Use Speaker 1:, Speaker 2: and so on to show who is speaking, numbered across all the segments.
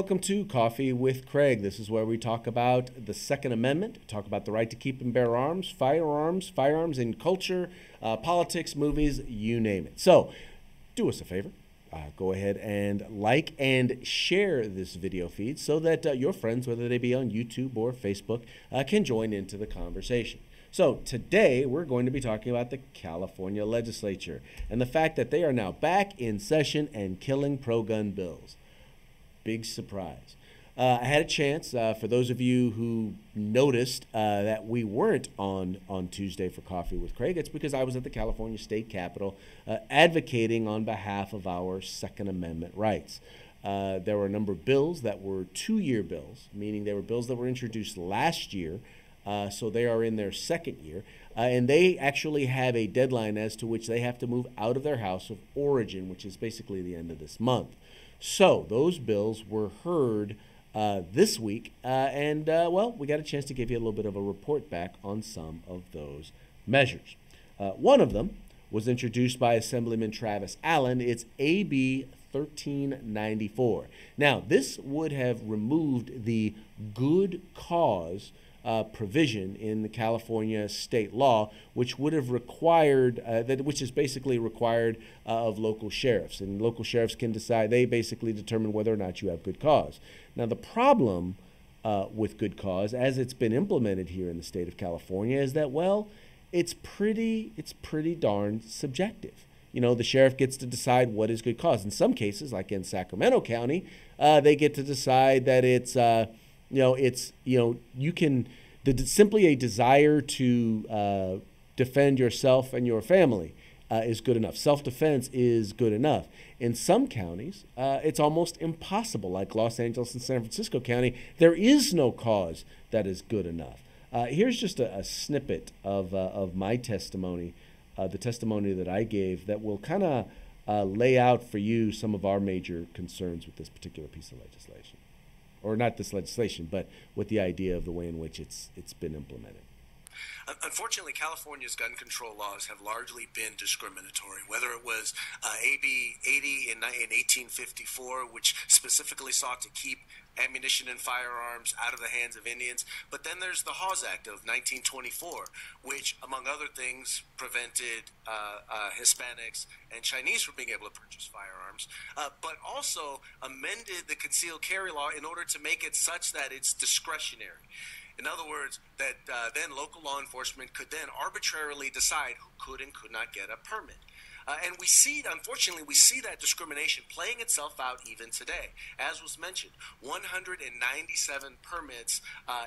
Speaker 1: welcome to Coffee with Craig. This is where we talk about the Second Amendment, talk about the right to keep and bear arms, firearms in culture, politics, movies, you name it. So do us a favor. Go ahead and like and share this video feed so that your friends, whether they be on YouTube or Facebook, can join into the conversation. So today we're going to be talking about the California Legislature and the fact that they are now back in session and killing pro-gun bills. Big surprise. I had a chance, for those of you who noticed that we weren't on Tuesday for Coffee with Craig, it's because I was at the California State Capitol advocating on behalf of our Second Amendment rights. There were a number of bills that were two-year bills, meaning they were bills that were introduced last year, so they are in their second year, and they actually have a deadline as to which they have to move out of their house of origin, which is basically the end of this month. So those bills were heard this week, well, we got a chance to give you a little bit of a report back on some of those measures. One of them was introduced by Assemblyman Travis Allen. It's AB 1394. Now, this would have removed the good cause provision in the California state law, which would have required, which is basically required of local sheriffs. And local sheriffs can decide, they basically determine whether or not you have good cause. Now, the problem with good cause, as it's been implemented here in the state of California, is that, well, it's pretty darn subjective. You know, the sheriff gets to decide what is good cause. In some cases, like in Sacramento County, they get to decide that it's simply a desire to defend yourself and your family is good enough. Self-defense is good enough. In some counties, it's almost impossible, like Los Angeles and San Francisco County. There is no cause that is good enough. Here's just a snippet of my testimony, the testimony that I gave that will kind of lay out for you some of our major concerns with this particular piece of legislation. Or not this legislation, but with the idea of the way in which it's been implemented.
Speaker 2: Unfortunately, California's gun control laws have largely been discriminatory, whether it was AB 80 in 1854, which specifically sought to keep ammunition and firearms out of the hands of Indians. But then there's the Hawes Act of 1924, which, among other things, prevented Hispanics and Chinese from being able to purchase firearms, but also amended the concealed carry law in order to make it such that it's discretionary. In other words, that then local law enforcement could then arbitrarily decide who could and could not get a permit. And we see, unfortunately, that discrimination playing itself out even today. As was mentioned, 197 permits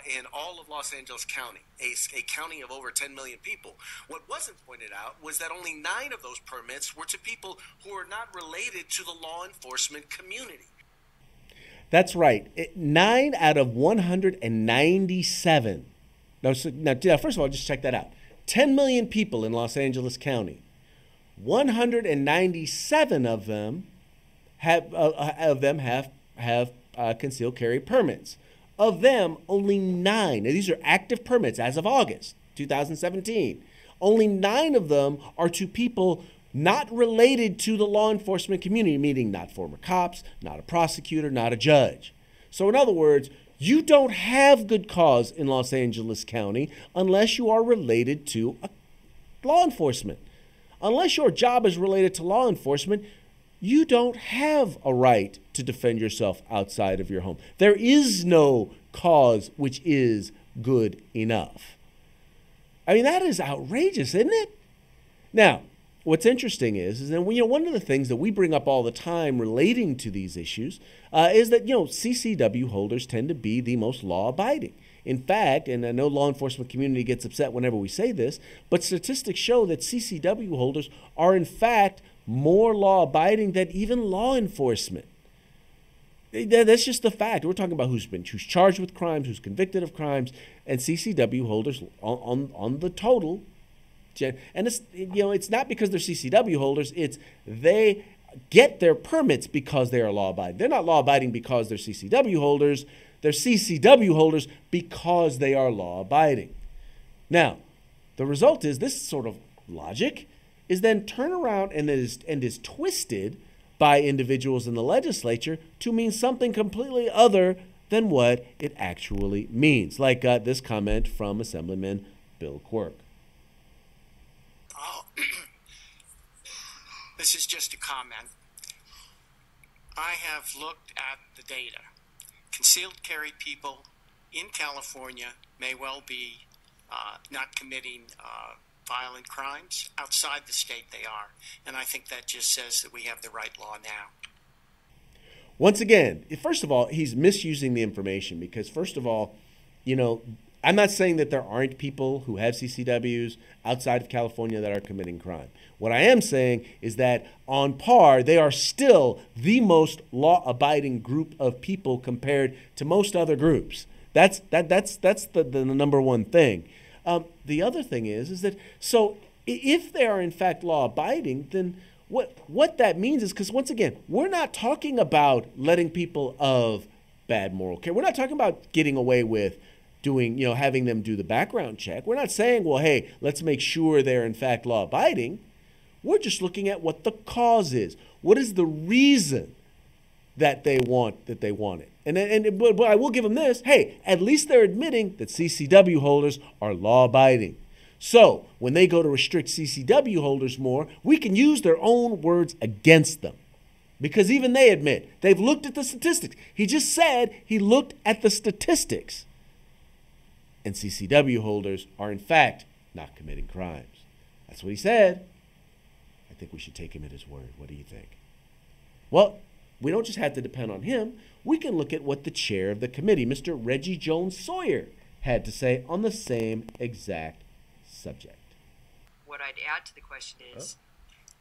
Speaker 2: in all of Los Angeles County, a county of over 10 million people. What wasn't pointed out was that only 9 of those permits were to people who are not related to the law enforcement community.
Speaker 1: That's right. 9 out of 197. Now, first of all, just check that out. 10 million people in Los Angeles County. 197 of them have concealed carry permits. Of them, only 9. Now, these are active permits as of August 2017. Only 9 of them are to people not related to the law enforcement community, meaning not former cops, not a prosecutor, not a judge. So in other words, you don't have good cause in Los Angeles County unless you are related to law enforcement. Unless your job is related to law enforcement, you don't have a right to defend yourself outside of your home. There is no cause which is good enough. I mean, that is outrageous, isn't it? Now, what's interesting is that one of the things that we bring up all the time relating to these issues is that CCW holders tend to be the most law-abiding. In fact, and I know law enforcement community gets upset whenever we say this, but statistics show that CCW holders are in fact more law-abiding than even law enforcement. That's just the fact. We're talking about who's charged with crimes, who's convicted of crimes, and CCW holders on the total. And it's not because they're CCW holders. It's they get their permits because they are law-abiding. They're not law-abiding because they're CCW holders. They're CCW holders because they are law-abiding. Now, the result is this sort of logic is then turned around and is twisted by individuals in the legislature to mean something completely other than what it actually means, like this comment from Assemblyman Bill Quirk.
Speaker 3: Oh, this is just a comment. I have looked at the data. Concealed carry people in California may well be not committing violent crimes. Outside the state they are. And I think that just says that we have the right law now.
Speaker 1: Once again, first of all, he's misusing the information because, first of all, I'm not saying that there aren't people who have CCWs outside of California that are committing crime. What I am saying is that on par, they are still the most law-abiding group of people compared to most other groups. That's the number one thing. The other thing is that so if they are in fact law-abiding, then what that means is, because once again, we're not talking about letting people of bad moral character. We're not talking about getting away with doing, having them do the background check. We're not saying, well, hey, let's make sure they're in fact law-abiding. We're just looking at what the cause is. What is the reason that they want it? But I will give them this. Hey, at least they're admitting that CCW holders are law-abiding. So when they go to restrict CCW holders more, we can use their own words against them. Because even they admit they've looked at the statistics. He just said he looked at the statistics. And CCW holders are in fact not committing crimes. That's what he said. I think we should take him at his word. What do you think? Well, we don't just have to depend on him. We can look at what the chair of the committee, Mr. Reggie Jones-Sawyer, had to say on the same exact subject.
Speaker 4: What I'd add to the question is...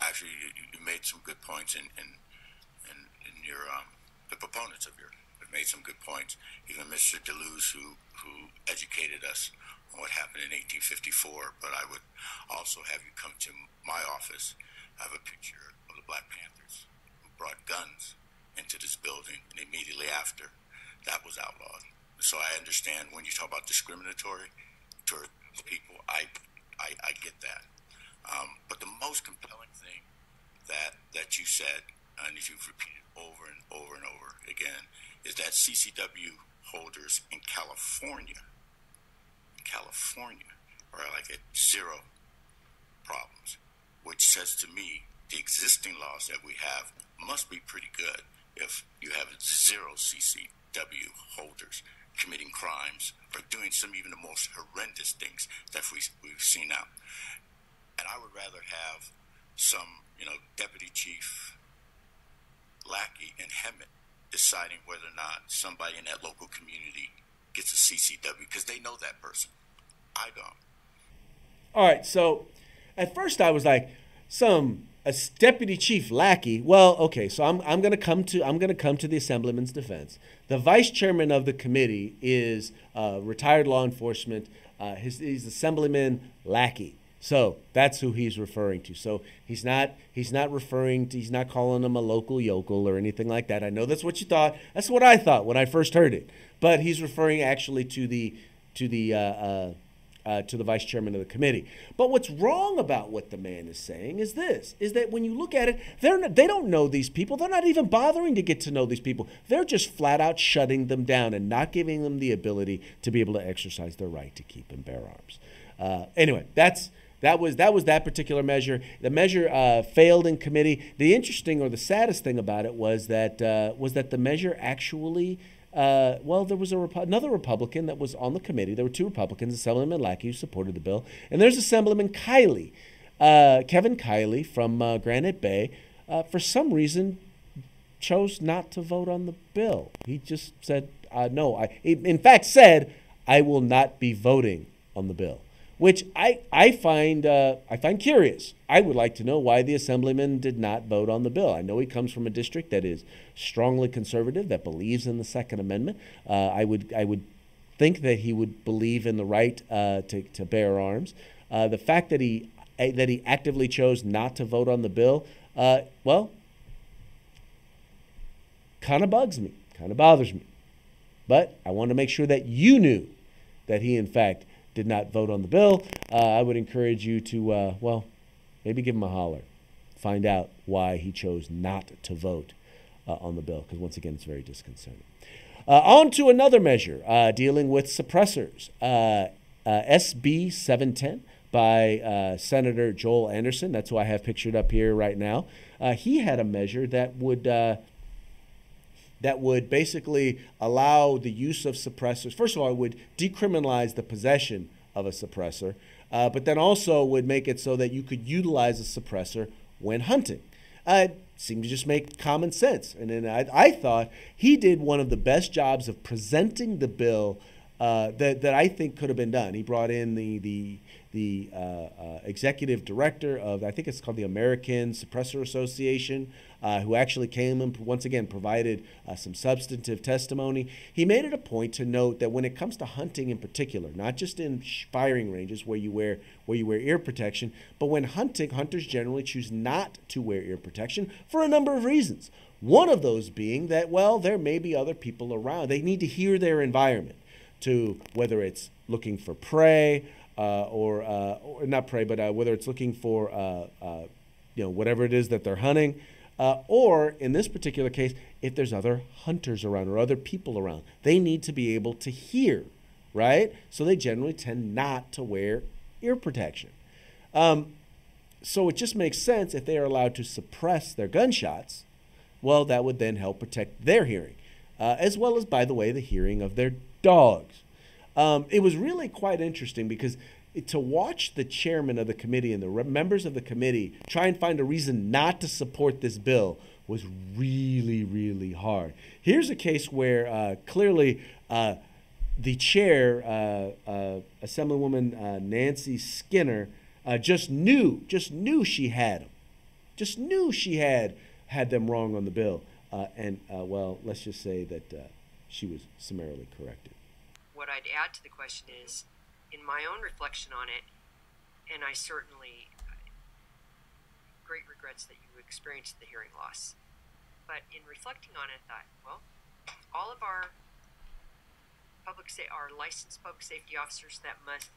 Speaker 5: Actually, you made some good points in your, the proponents of your have made some good points. Even Mr. Deleuze, who educated us on what happened in 1854, but I would also have you come to my office. I have a picture of the Black Panthers who brought guns into this building, and immediately after, that was outlawed. So I understand when you talk about discriminatory toward people, I get that. But the most compelling thing that you said, and you've repeated over and over and over again, is that CCW holders in California are like at zero problems, which says to me the existing laws that we have must be pretty good if you have zero CCW holders committing crimes or doing some even the most horrendous things that we've seen now. And I would rather have some, deputy chief lackey in Hemet deciding whether or not somebody in that local community gets a CCW because they know that person. I don't.
Speaker 1: All right, so at first I was like, a deputy chief lackey. Well, okay, so I'm going to come to the Assemblyman's defense. The vice chairman of the committee is retired law enforcement. He's Assemblyman lackey. So that's who he's referring to. So he's not calling him a local yokel or anything like that. I know that's what you thought. That's what I thought when I first heard it. But he's referring actually to the vice chairman of the committee. But what's wrong about what the man is saying is that when you look at it, they don't know these people. They're not even bothering to get to know these people. They're just flat out shutting them down and not giving them the ability to be able to exercise their right to keep and bear arms. Anyway, that was that particular measure. The measure failed in committee. The interesting or the saddest thing about it was that the measure actually. There was another Republican that was on the committee. There were two Republicans, Assemblyman Lackey, who supported the bill, and there's Assemblyman Kiley, Kevin Kiley from Granite Bay. For some reason, chose not to vote on the bill. He just said no. He, in fact, said, "I will not be voting on the bill," which I find curious. I would like to know why the Assemblyman did not vote on the bill. I know he comes from a district that is strongly conservative, that believes in the Second Amendment. I would think that he would believe in the right to bear arms. The fact that he actively chose not to vote on the bill, kind of bugs me, kind of bothers me. But I want to make sure that you knew that he, in fact, did not vote on the bill. I would encourage you to, maybe give him a holler. find out why he chose not to vote on the bill, because once again, it's very disconcerting. On to another measure dealing with suppressors. SB 710 by Senator Joel Anderson. That's who I have pictured up here right now. He had a measure that would basically allow the use of suppressors. First of all, it would decriminalize the possession of a suppressor, but then also would make it so that you could utilize a suppressor when hunting. It seemed to just make common sense. And then I thought he did one of the best jobs of presenting the bill that I think could have been done. He brought in the executive director of, I think it's called the American Suppressor Association, who actually came and once again provided some substantive testimony. He made it a point to note that when it comes to hunting in particular, not just in firing ranges where you wear ear protection, but when hunting, hunters generally choose not to wear ear protection for a number of reasons. One of those being that, well, there may be other people around. They need to hear their environment, to whether it's looking for prey or not prey, but whether it's looking for whatever it is that they're hunting. Or in this particular case, if there's other hunters around or other people around, they need to be able to hear, right? So they generally tend not to wear ear protection. So it just makes sense if they are allowed to suppress their gunshots, well, that would then help protect their hearing, as well as, by the way, the hearing of their dogs. It was really quite interesting because to watch the chairman of the committee and the members of the committee try and find a reason not to support this bill was really, really hard. Here's a case where clearly the chair, Assemblywoman Nancy Skinner, just knew she had them. Just knew she had them wrong on the bill. Well, let's just say that she was summarily corrected.
Speaker 4: What I'd add to the question is, in my own reflection on it, and I certainly great regrets that you experienced the hearing loss, but in reflecting on it, I thought, well, all of our licensed public safety officers that must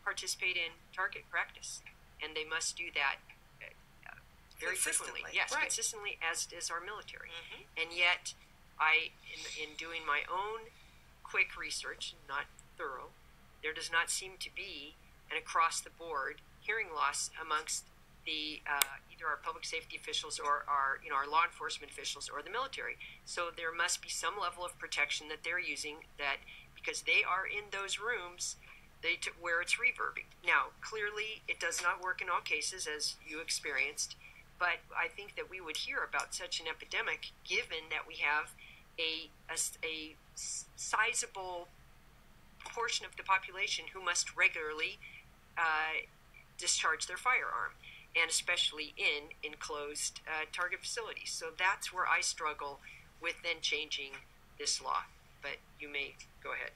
Speaker 4: participate in target practice, and they must do that very frequently. Yes, right. Consistently, as is our military. Mm-hmm. And yet, in doing my own quick research, not thorough, there does not seem to be an across-the-board hearing loss amongst the either our public safety officials or our law enforcement officials or the military. So there must be some level of protection that they're using, that because they are in those rooms where it's reverbing. Now, clearly, it does not work in all cases, as you experienced, but I think that we would hear about such an epidemic given that we have a sizable portion of the population who must regularly discharge their firearm, and especially in enclosed target facilities. So that's where I struggle with then changing this law. But you may go ahead.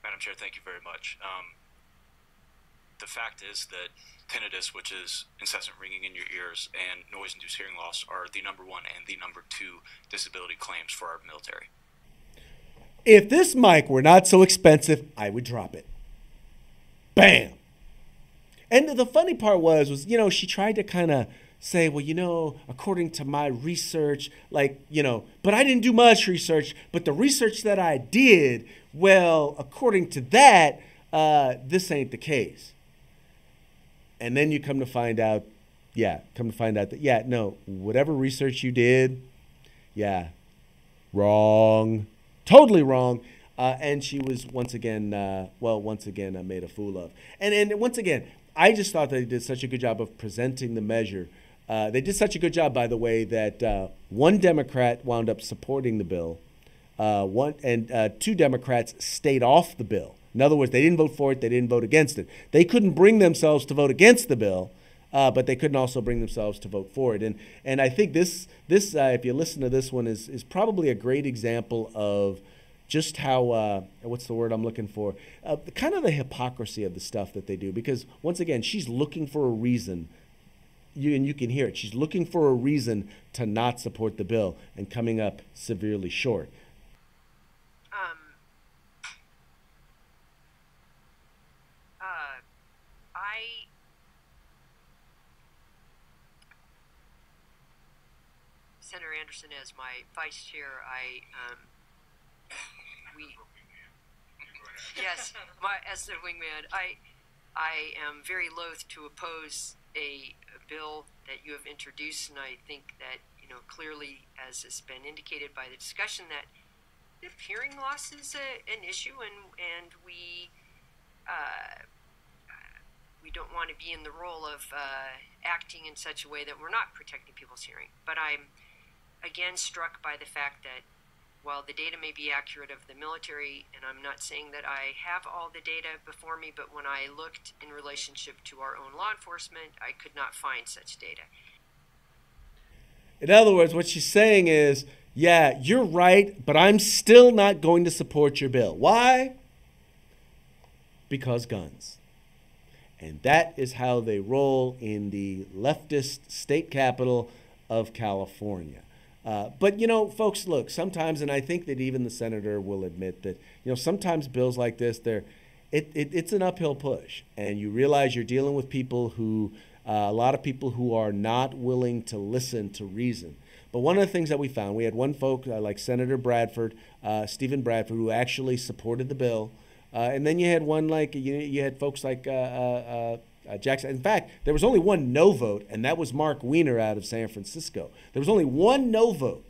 Speaker 6: Madam Chair, thank you very much. The fact is that tinnitus, which is incessant ringing in your ears, and noise-induced hearing loss are the number one and the number two disability claims for our military.
Speaker 1: If this mic were not so expensive, I would drop it. Bam! And the funny part was she tried to kind of say, well, according to my research, but I didn't do much research, but the research that I did, well, according to that, this ain't the case. And then you come to find out that, no, whatever research you did, wrong. Totally wrong. And she was once again made a fool of. And once again, I just thought they did such a good job of presenting the measure. They did such a good job, by the way, that one Democrat wound up supporting the bill. Two Democrats stayed off the bill. In other words, they didn't vote for it. They didn't vote against it. They couldn't bring themselves to vote against the bill, but they couldn't also bring themselves to vote for it. And I think this if you listen to this one, is probably a great example of just how, what's the word I'm looking for? Kind of the hypocrisy of the stuff that they do. Because, once again, she's looking for a reason, and you can hear it. She's looking for a reason to not support the bill and coming up severely short.
Speaker 4: Anderson as my vice chair, as the wingman, I am very loath to oppose a bill that you have introduced, and I think that, clearly, as has been indicated by the discussion, that if hearing loss is an issue, and we don't want to be in the role of acting in such a way that we're not protecting people's hearing. But I'm, again, struck by the fact that while the data may be accurate of the military, and I'm not saying that I have all the data before me, but when I looked in relationship to our own law enforcement, I could not find such data.
Speaker 1: In other words, what she's saying is, yeah, you're right, but I'm still not going to support your bill. Why? Because guns. And that is how they roll in the leftist state capital of California. But, folks, look, sometimes, and I think that even the senator will admit that, sometimes bills like this, it's an uphill push. And you realize you're dealing with people who, a lot of people who are not willing to listen to reason. But one of the things that we found, we had one folk like Senator Bradford, Stephen Bradford, who actually supported the bill. And then you had one like, you had folks like Jackson. In fact, there was only one no vote, and that was Mark Weiner out of San Francisco. There was only one no vote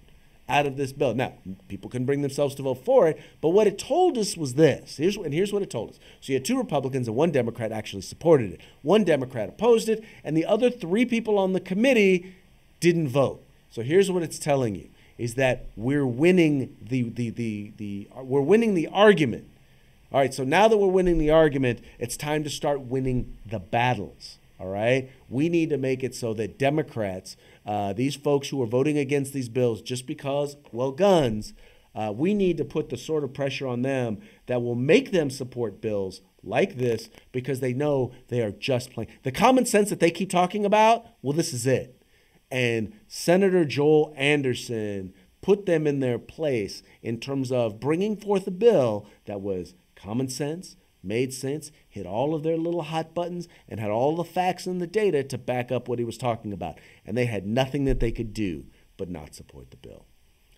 Speaker 1: out of this bill. Now, people can bring themselves to vote for it, but what it told us was this. Here's what it told us. So you had 2 Republicans and 1 Democrat actually supported it. 1 Democrat opposed it, and the other 3 people on the committee didn't vote. So here's what it's telling you, is that we're winning we're winning the argument. All right, so now that we're winning the argument, it's time to start winning the battles, all right? We need to make it so that Democrats, these folks who are voting against these bills just because, well, guns, we need to put the sort of pressure on them that will make them support bills like this because they know they are just playing. The common sense that they keep talking about, well, this is it. And Senator Joel Anderson put them in their place in terms of bringing forth a bill that was common sense, made sense, hit all of their little hot buttons, and had all the facts and the data to back up what he was talking about. And they had nothing that they could do but not support the bill.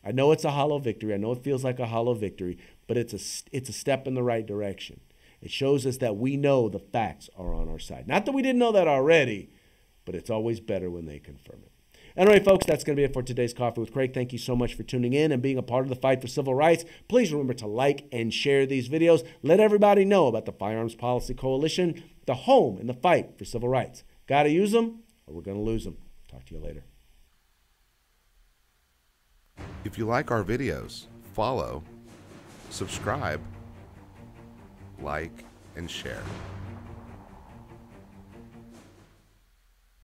Speaker 1: I know it's a hollow victory. I know it feels like a hollow victory, but it's a step in the right direction. It shows us that we know the facts are on our side. Not that we didn't know that already, but it's always better when they confirm it. Anyway, folks, that's going to be it for today's Coffee with Craig. Thank you so much for tuning in and being a part of the fight for civil rights. Please remember to like and share these videos. Let everybody know about the Firearms Policy Coalition, the home in the fight for civil rights. Got to use them or we're going to lose them. Talk to you later.
Speaker 7: If you like our videos, follow, subscribe, like, and share.